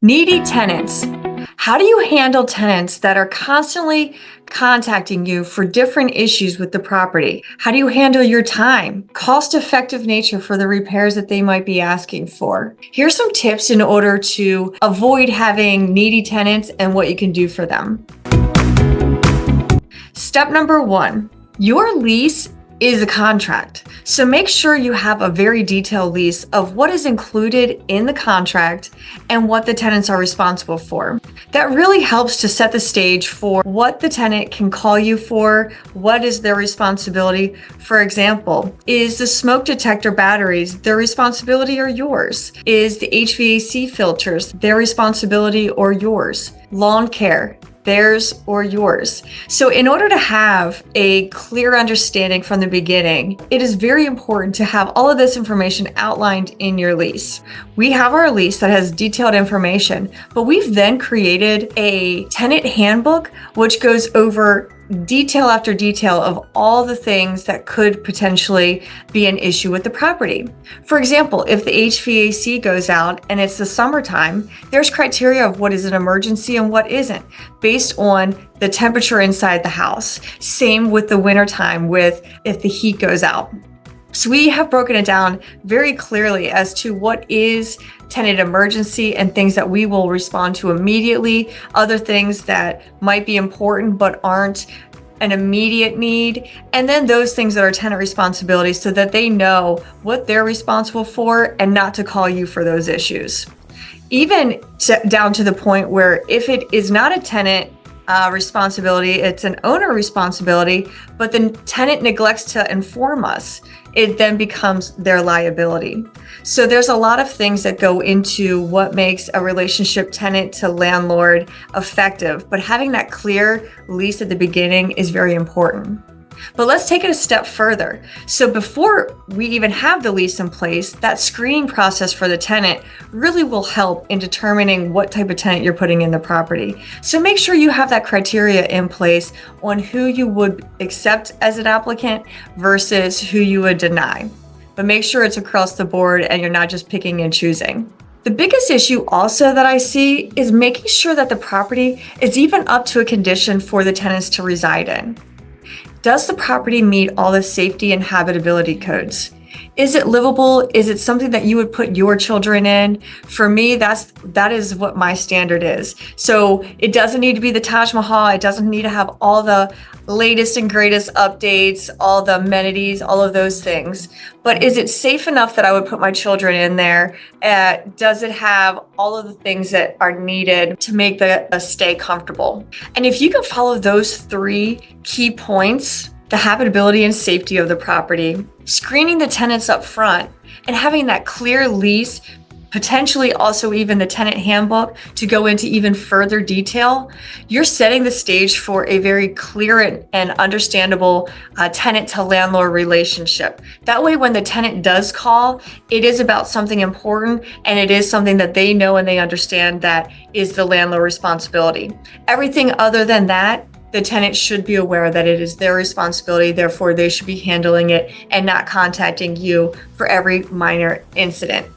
Needy tenants. How do you handle tenants that are constantly contacting you for different issues with the property? How do you handle your time, cost-effective nature for the repairs that they might be asking for? Here's some tips in order to avoid having needy tenants and what you can do for them. Step number 1, your lease is a contract. So make sure you have a very detailed lease of what is included in the contract and what the tenants are responsible for. That really helps to set the stage for what the tenant can call you for, what is their responsibility. For example, is the smoke detector batteries their responsibility or yours? Is the HVAC filters their responsibility or yours? Lawn care, theirs or yours. So in order to have a clear understanding from the beginning, it is very important to have all of this information outlined in your lease. We have our lease that has detailed information, but we've then created a tenant handbook, which goes over detail after detail of all the things that could potentially be an issue with the property. For example, if the HVAC goes out and it's the summertime, there's criteria of what is an emergency and what isn't, based on the temperature inside the house. Same with the wintertime with if the heat goes out. So we have broken it down very clearly as to what is tenant emergency and things that we will respond to immediately, other things that might be important but aren't an immediate need, and then those things that are tenant responsibilities so that they know what they're responsible for and not to call you for those issues. Even down to the point where if it is not a tenant responsibility, it's an owner responsibility, but the tenant neglects to inform us, it then becomes their liability. So there's a lot of things that go into what makes a relationship tenant to landlord effective, but having that clear lease at the beginning is very important. But let's take it a step further. So before we even have the lease in place, that screening process for the tenant really will help in determining what type of tenant you're putting in the property. So make sure you have that criteria in place on who you would accept as an applicant versus who you would deny. But make sure it's across the board and you're not just picking and choosing. The biggest issue also that I see is making sure that the property is even up to a condition for the tenants to reside in. Does the property meet all the safety and habitability codes? Is it livable? Is it something that you would put your children in? For me, that is what my standard is. So it doesn't need to be the Taj Mahal. It doesn't need to have all the latest and greatest updates, all the amenities, all of those things. But is it safe enough that I would put my children in there? Does it have all of the things that are needed to make the stay comfortable? And if you can follow those 3 key points, the habitability and safety of the property, screening the tenants up front, and having that clear lease, potentially also even the tenant handbook to go into even further detail, you're setting the stage for a very clear and understandable tenant to landlord relationship. That way, when the tenant does call, it is about something important and it is something that they know and they understand that is the landlord responsibility. Everything other than that, the tenant should be aware that it is their responsibility, therefore they should be handling it and not contacting you for every minor incident.